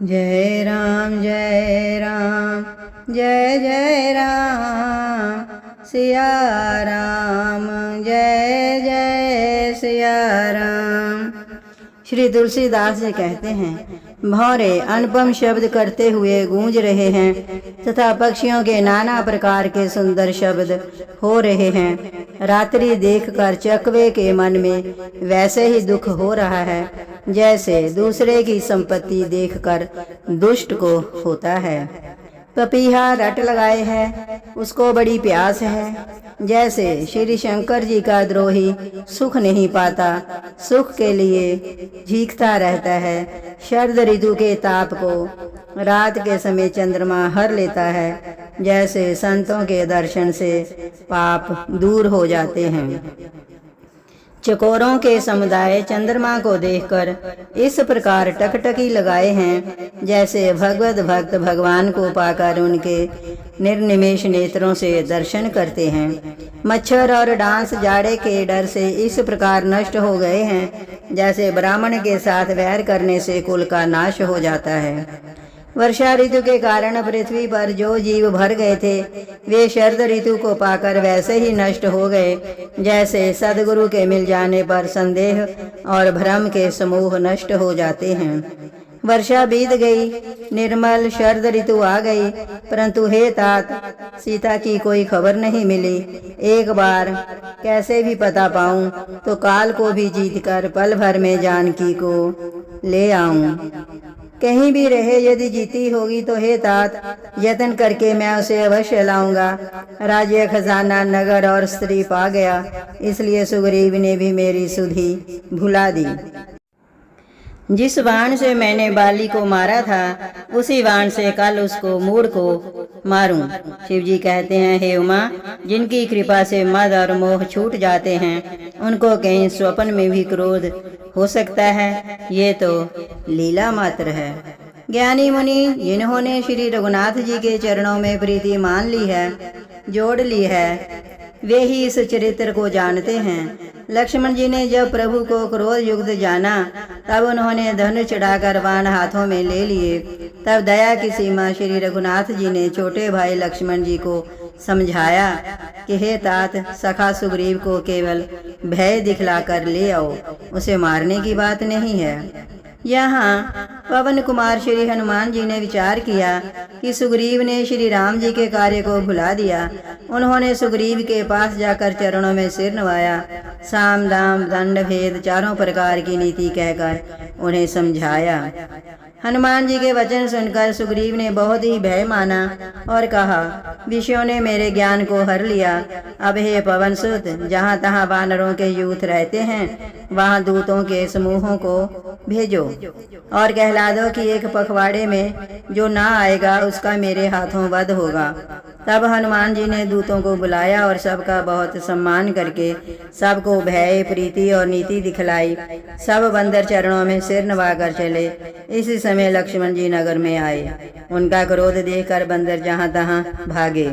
जय राम जय राम जय जय राम सिया राम जय जय सिया राम। श्री तुलसीदास जी कहते हैं, भौरे अनुपम शब्द करते हुए गूंज रहे हैं तथा पक्षियों के नाना प्रकार के सुंदर शब्द हो रहे हैं। रात्रि देखकर चकवे के मन में वैसे ही दुख हो रहा है जैसे दूसरे की संपत्ति देखकर दुष्ट को होता है। पपीहा रट लगाए है, उसको बड़ी प्यास है। जैसे श्री शंकर जी का द्रोही सुख नहीं पाता, सुख के लिए झींकता रहता है। शरद ऋतु के ताप को रात के समय चंद्रमा हर लेता है, जैसे संतों के दर्शन से पाप दूर हो जाते हैं। चकोरों के समुदाय चंद्रमा को देखकर इस प्रकार टकटकी लगाए हैं जैसे भगवत भक्त भगवान को पाकर उनके निर्निमेष नेत्रों से दर्शन करते हैं। मच्छर और डांस जाड़े के डर से इस प्रकार नष्ट हो गए हैं जैसे ब्राह्मण के साथ वैर करने से कुल का नाश हो जाता है। वर्षा ऋतु के कारण पृथ्वी पर जो जीव भर गए थे वे शरद ऋतु को पाकर वैसे ही नष्ट हो गए जैसे सदगुरु के मिल जाने पर संदेह और भ्रम के समूह नष्ट हो जाते हैं। वर्षा बीत गई, निर्मल शरद ऋतु आ गई, परंतु हे तात, सीता की कोई खबर नहीं मिली। एक बार कैसे भी पता पाऊं तो काल को भी जीतकर पल भर में जानकी को ले आऊं। कहीं भी रहे यदि जीती होगी तो हे तात, यत्न करके मैं उसे अवश्य लाऊंगा। राज्य खजाना नगर और स्त्री पा गया, इसलिए सुग्रीव ने भी मेरी सुधि भुला दी। जिस बाण से मैंने बाली को मारा था उसी बाण से कल उसको मूढ़ को मारूं। शिव जी कहते हैं, हे उमा, जिनकी कृपा से मद और मोह छूट जाते हैं उनको कहीं स्वप्न में भी क्रोध हो सकता है, ये तो लीला मात्र है। ज्ञानी मुनि जिन्होंने श्री रघुनाथ जी के चरणों में प्रीति मान ली है, जोड़ ली है, वे ही इस चरित्र को जानते हैं। लक्ष्मण जी ने जब प्रभु को क्रोध युक्त जाना तब उन्होंने धनुष चढ़ाकर बाण हाथों में ले लिए। तब दया की सीमा श्री रघुनाथ जी ने छोटे भाई लक्ष्मण जी को समझाया कि हे तात, सखा सुग्रीव को केवल भय दिखलाकर ले आओ, उसे मारने की बात नहीं है। यहाँ पवन कुमार श्री हनुमान जी ने विचार किया कि सुग्रीव ने श्री राम जी के कार्य को भुला दिया। उन्होंने सुग्रीव के पास जाकर चरणों में सिर नवाया, साम दाम दंड भेद चारों प्रकार की नीति कहकर उन्हें समझाया। हनुमान जी के वचन सुनकर सुग्रीव ने बहुत ही भय माना और कहा, विषयों ने मेरे ज्ञान को हर लिया। अब हे पवन सुत, जहाँ तहाँ वानरों के यूथ रहते हैं वहाँ दूतों के समूहों को भेजो और कहला दो कि एक पखवाड़े में जो ना आएगा उसका मेरे हाथों वध होगा। तब हनुमान जी ने दूतों को बुलाया और सबका बहुत सम्मान करके सबको भय प्रीति और नीति दिखलाई। सब बंदर चरणों में सिर नवाकर चले। इसी समय लक्ष्मण जी नगर में आए। उनका क्रोध देखकर बंदर जहाँ तहाँ भागे।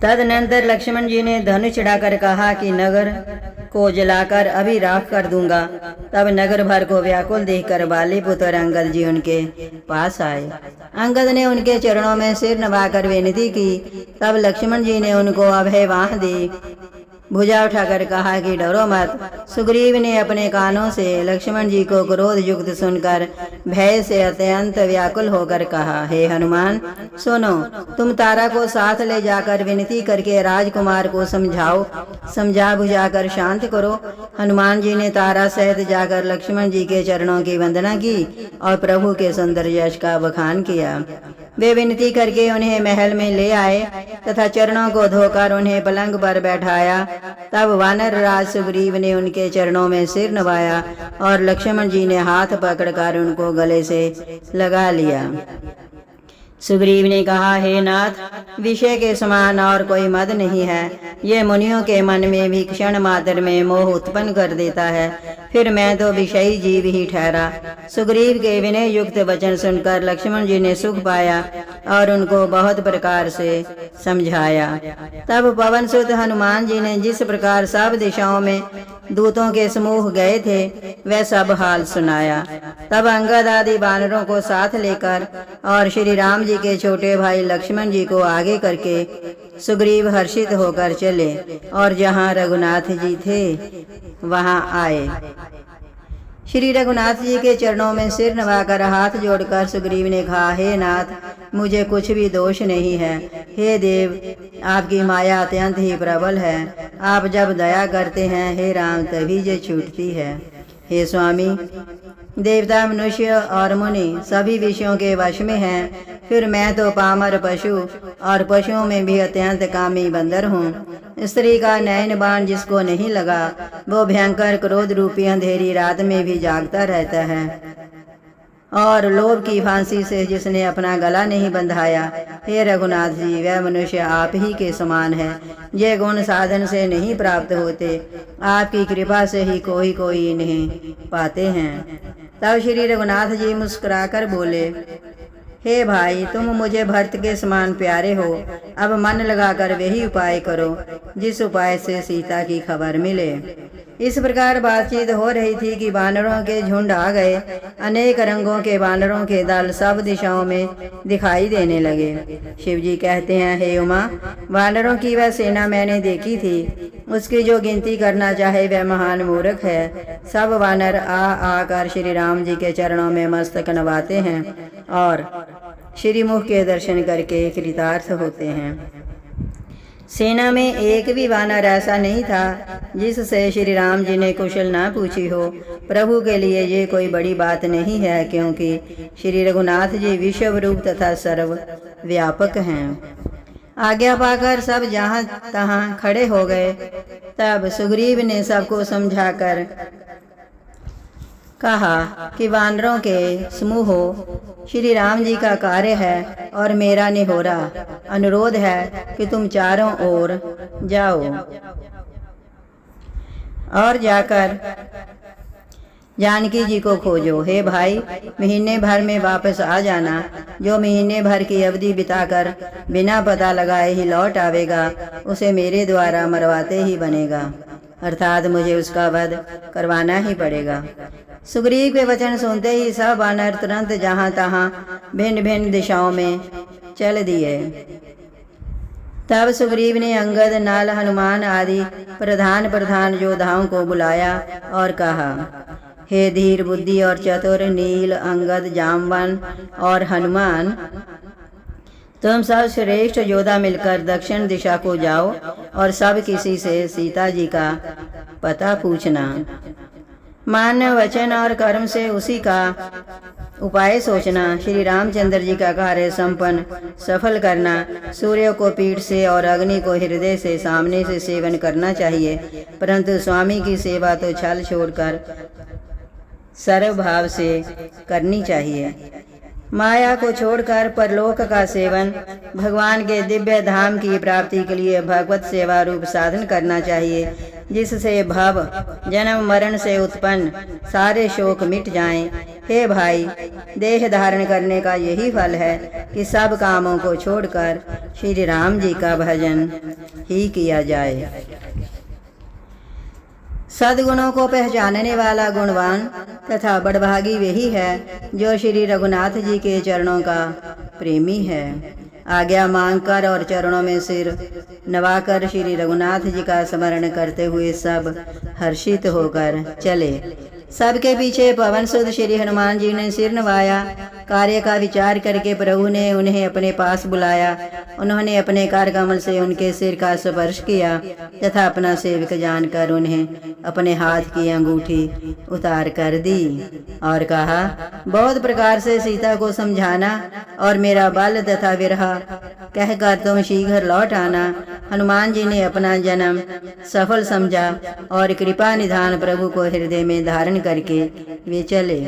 तदनंतर लक्ष्मण जी ने धनुष चढ़ाकर कहा कि नगर को जलाकर अभी राख कर दूंगा। तब नगर भर को व्याकुल देखकर बालीपुत्र अंगद जी उनके पास आए। अंगद ने उनके चरणों में सिर नवाकर विनती की। तब लक्ष्मण जी ने उनको अभय बाँह दी, भुजा उठाकर कहा कि डरो मत। सुग्रीव ने अपने कानों से लक्ष्मण जी को क्रोध युक्त सुनकर भय से अत्यंत व्याकुल होकर कहा, हे हनुमान सुनो, तुम तारा को साथ ले जाकर विनती करके राजकुमार को समझाओ, समझा बुझाकर शांत करो। हनुमान जी ने तारा सहित जाकर लक्ष्मण जी के चरणों की वंदना की और प्रभु के सुंदर यश का बखान किया। वे विनती करके उन्हें महल में ले आए तथा चरणों को धोकर उन्हें पलंग पर बैठाया। तब वानर राज सुग्रीव ने उनके चरणों में सिर नवाया और लक्ष्मण जी ने हाथ पकड़कर उनको गले से लगा लिया। सुग्रीव ने कहा, हे नाथ, विषय के समान और कोई मद नहीं है। ये मुनियों के मन में भी क्षण मात्र में मोह उत्पन्न कर देता है। फिर मैं तो विषयी जीव ही ठहरा। सुग्रीव के विनय युक्त वचन सुनकर लक्ष्मण जी ने सुख पाया और उनको बहुत प्रकार से समझाया। तब पवन सुत हनुमान जी ने जिस प्रकार सब दिशाओं में दूतों के समूह गए थे वह सब हाल सुनाया। तब अंगद आदि वानरों को साथ लेकर और श्री राम जी के छोटे भाई लक्ष्मण जी को आगे करके सुग्रीव हर्षित होकर चले और जहाँ रघुनाथ जी थे वहाँ आए। श्री रघुनाथ जी के चरणों में सिर नवाकर हाथ जोड़कर सुग्रीव ने कहा, हे नाथ, मुझे कुछ भी दोष नहीं है। हे देव, आपकी माया अत्यंत ही प्रबल है। आप जब दया करते हैं हे राम तभी ये छूटती है। हे स्वामी, देवता मनुष्य और मुनि सभी विषयों के वश में हैं। फिर मैं तो पामर पशु और पशुओं में भी अत्यंत कामी बंदर हूँ। स्त्री का नयन बाण जिसको नहीं लगा वो भयंकर क्रोध रूपी अंधेरी रात में भी जागता रहता है। और लोभ की फांसी से जिसने अपना गला नहीं बंधाया, हे रघुनाथ जी, वह मनुष्य आप ही के समान है। ये गुण साधन से नहीं प्राप्त होते, आपकी कृपा से ही कोई कोई इन्हें पाते हैं। तब श्री रघुनाथ जी मुस्कुराकर बोले, हे भाई, तुम मुझे भरत के समान प्यारे हो। अब मन लगाकर वही उपाय करो जिस उपाय से सीता की खबर मिले। इस प्रकार बातचीत हो रही थी कि वानरों के झुंड आ गए। अनेक रंगों के वानरों के दल सब दिशाओं में दिखाई देने लगे। शिव जी कहते हैं, हे उमा, वानरों की वह सेना मैंने देखी थी, उसकी जो गिनती करना चाहे वह महान मूर्ख है। सब वानर आकर श्री राम जी के चरणों में मस्तक नवाते हैं और श्रीमुख के दर्शन करके कृतार्थ होते हैं। सेना में एक भी वानर ऐसा नहीं था जिससे श्री राम जी ने कुशल ना पूछी हो। प्रभु के लिए ये कोई बड़ी बात नहीं है, क्योंकि श्री रघुनाथ जी विश्व रूप तथा सर्व व्यापक हैं। आज्ञा पाकर सब जहाँ तहाँ खड़े हो गए। तब सुग्रीव ने सबको समझाकर कहा कि वानरों के समूह श्री राम जी का कार्य है और मेरा निहोरा अनुरोध है कि तुम चारों ओर जाओ और जाकर जानकी जी को खोजो। हे भाई, महीने भर में वापस आ जाना। जो महीने भर की अवधि बिताकर बिना पता लगाए ही लौट आवेगा उसे मेरे द्वारा मरवाते ही बनेगा, अर्थात मुझे उसका वध करवाना ही पड़ेगा। सुग्रीव के वचन सुनते ही सब वानर तुरंत जहाँ तहाँ भिन्न भिन्न दिशाओं में चल दिए। तब सुग्रीव ने अंगद, नल, हनुमान आदि प्रधान योद्धाओं को बुलाया और कहा, हे धीर बुद्धि और चतुर नील, अंगद, जामवन और हनुमान, तुम सब श्रेष्ठ योद्धा मिलकर दक्षिण दिशा को जाओ और सब किसी से सीता जी का पता पूछना। मान, वचन और कर्म से उसी का उपाय सोचना। श्री रामचंद्र जी का कार्य संपन्न सफल करना। सूर्य को पीठ से और अग्नि को हृदय से सामने से सेवन करना चाहिए, परंतु स्वामी की सेवा तो छल छोड़कर सर्व भाव से करनी चाहिए। माया को छोड़कर परलोक का सेवन, भगवान के दिव्य धाम की प्राप्ति के लिए भगवत सेवा रूप साधन करना चाहिए, जिससे भव जन्म मरण से उत्पन्न सारे शोक मिट जाएं। हे भाई, देह धारण करने का यही फल है कि सब कामों को छोड़कर श्री राम जी का भजन ही किया जाए। सद्गुणों को पहचानने वाला गुणवान तथा बड़भागी वही है जो श्री रघुनाथ जी के चरणों का प्रेमी है। आज्ञा मांगकर और चरणों में सिर नवाकर श्री रघुनाथ जी का स्मरण करते हुए सब हर्षित होकर चले। सबके पीछे पवन सुत श्री हनुमान जी ने सिर नवाया। कार्य का विचार करके प्रभु ने उन्हें अपने पास बुलाया। उन्होंने अपने कर कमल से उनके सिर का स्पर्श किया तथा अपना सेवक जानकर उन्हें अपने हाथ की अंगूठी उतार कर दी और कहा, बहुत प्रकार से सीता को समझाना और मेरा बल तथा विरह कहकर तुम शीघ्र लौट आना। हनुमान जी ने अपना जन्म सफल समझा और कृपा निधान प्रभु को हृदय में धारण करके वे चले।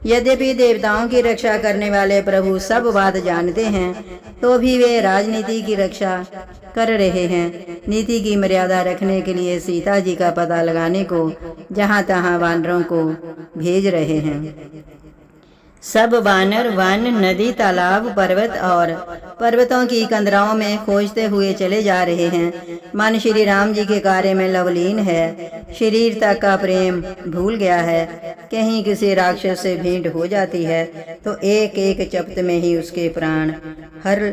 यद्यपि देवताओं की रक्षा करने वाले प्रभु सब बात जानते हैं, तो भी वे राजनीति की रक्षा कर रहे हैं। नीति की मर्यादा रखने के लिए सीता जी का पता लगाने को जहाँ तहाँ वानरों को भेज रहे हैं। सब वानर वन, नदी, तालाब, पर्वत और पर्वतों की कंदराओं में खोजते हुए चले जा रहे हैं। मन श्री राम जी के कार्य में लवलीन है, शरीर तक का प्रेम भूल गया है। कहीं किसी राक्षस से भेंट हो जाती है तो एक एक चपत में ही उसके प्राण हर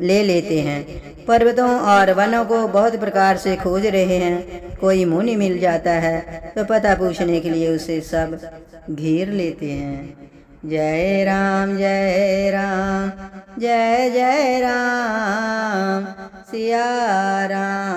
ले लेते हैं। पर्वतों और वनों को बहुत प्रकार से खोज रहे हैं। कोई मुनि मिल जाता है तो पता पूछने के लिए उसे सब घेर लेते हैं। जय राम जय राम, जय जय राम, सिया राम।